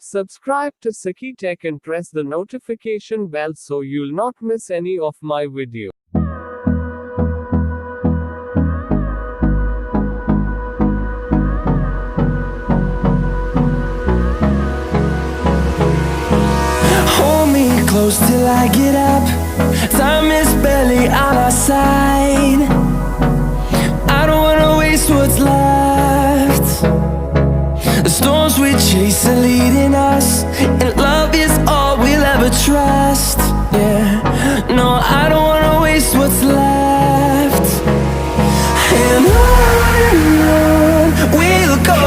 Subscribe to SAQITECH and press the notification bell so you'll not miss any of my video. Hold me close till I get up. Time is barely on our side. I don't wanna waste what's left. The storms we chase are leading us, and love is all we'll ever trust. Yeah, no, I don't wanna waste what's left. And on we'll go,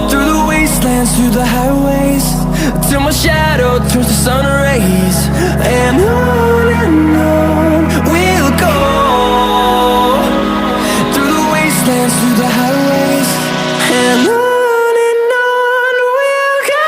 through the wastelands, through the highways, till my shadow turns to sun rays. And on we'll go, through the wastelands, through the highways, and on we'll go.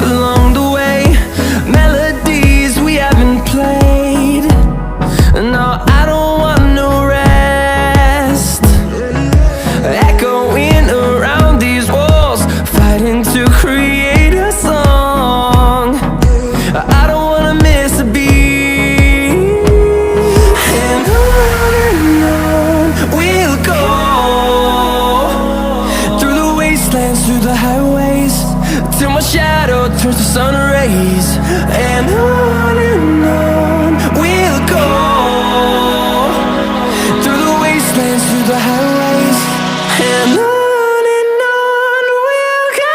Along the way, melodies we haven't played. No, I don't want no rest. Echoing around these walls, fighting to create a song. I don't wanna miss a beat. And on we'll go, through the wastelands, through the highways, till my shadow turns to sun rays. And on we'll go, through the wastelands, through the highways, and on we'll go.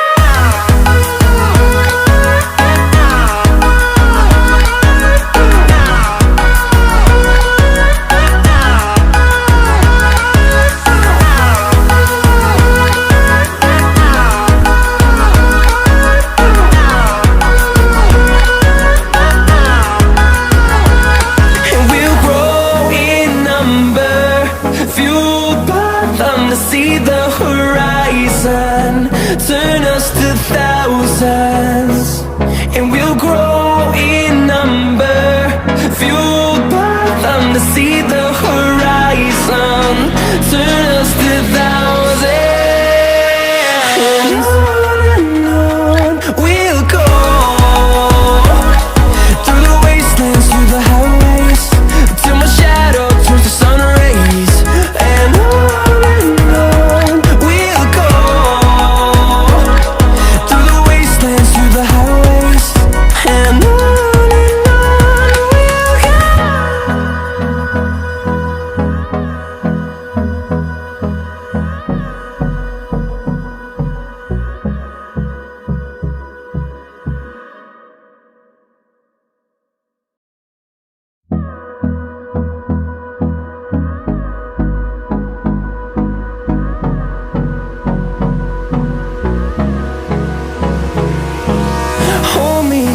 See the horizon turn us to thousands, and we'll grow in number, fueled by them to see the horizon turn us to thousands. And on we'll go, through the wastelands, through the highways, till my shadow turns to sun rays. And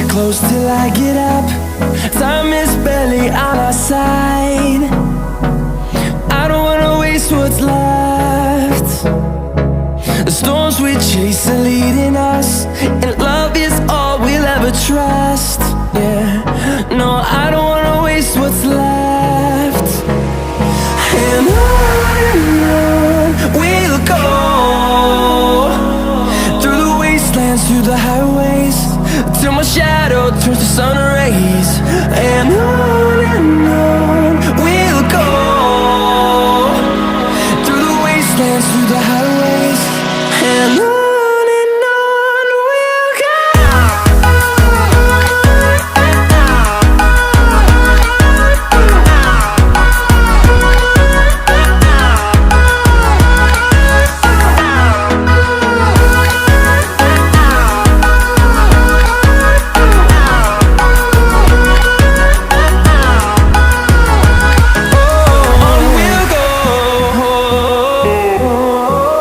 close till I get up. Time is barely on our side. I don't wanna waste what's left. The storms we chase are leading us, and love is all we'll ever trust. Yeah, no, I don't wanna waste what's left. And on we'll go, through the wastelands, through the highways, till my shadow turns to sun rays. And on we'll go, through the wastelands, through the highways, and on we'll go. Oh,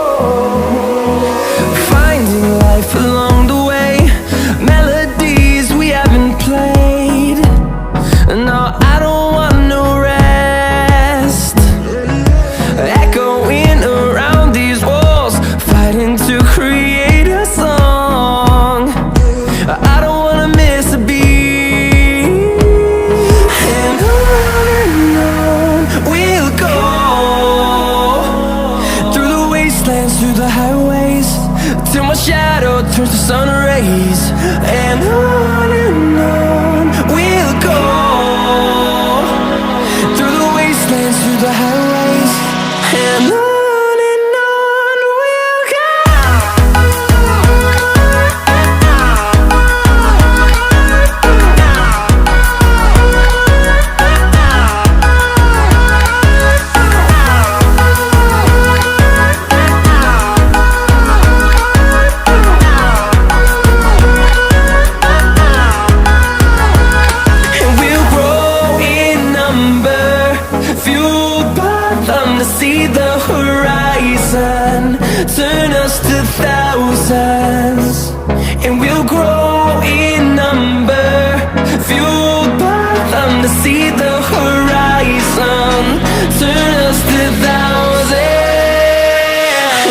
we'll grow in number, fueled by them to see the horizon, turn us to thousands.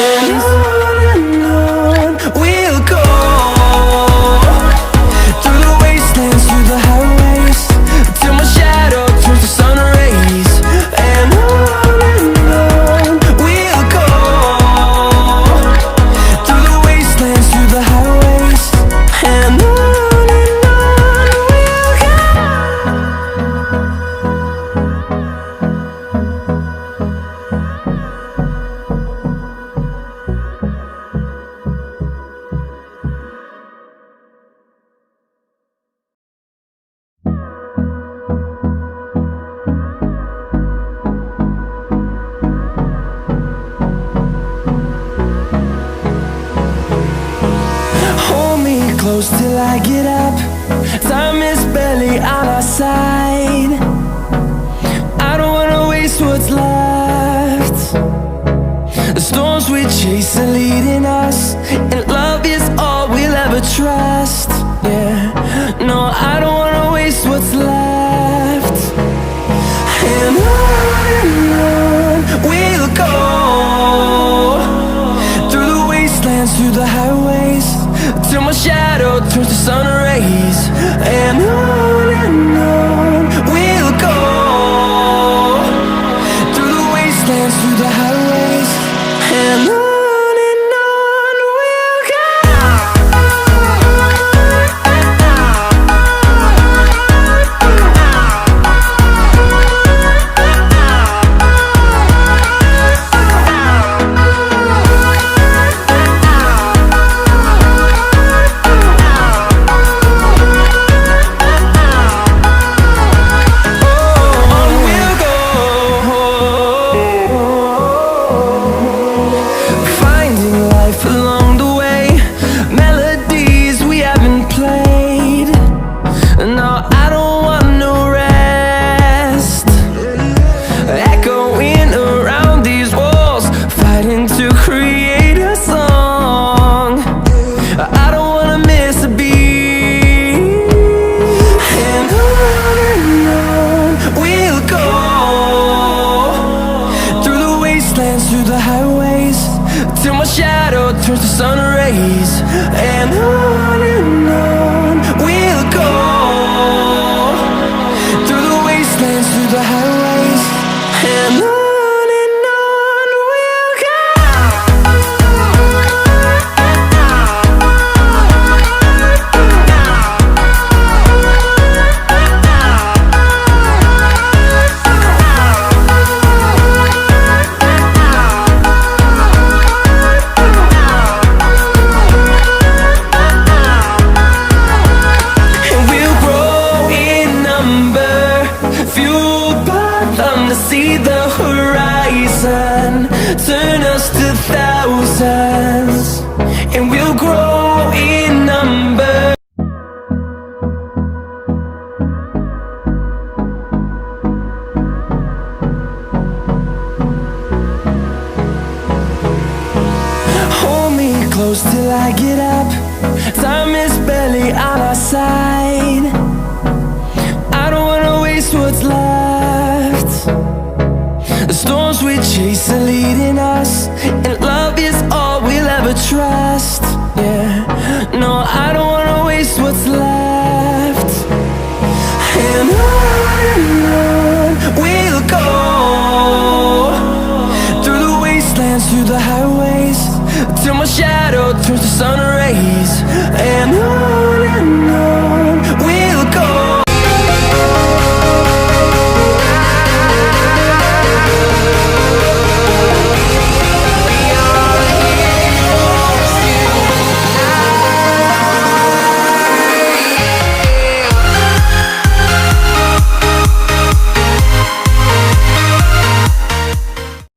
And on we'll go, through the wastelands, through the highways, till my shadow turns to sun rays. And on we'll go, through the wastelands, through the highways. And on we'll go. Hold me close till I get up. Time is barely on our side. I don't wanna waste what's left. The storms we chase are leading us, and love is all we'll ever trust. Yeah, no, I don't wanna waste what's left. And on we'll go, through the wastelands, through the highways, till my shadow turns to sun rays. And on we'll go, through the wastelands, through the highways. And on we'll go. Through the highways, till my shadow turns to sun rays. And on we'll go, through the wastelands, through the highways. And on we'll go. See the horizon, turn us to thousands, and we'll grow in number. Hold me close till I get up. Time is barely on our side. I don't wanna waste what's left. The storms we chase are leading us, and love is all we'll ever trust. Yeah, no, I don't wanna waste what's left. And on we'll go, through the wastelands, through the highways, till my shadow turns to sun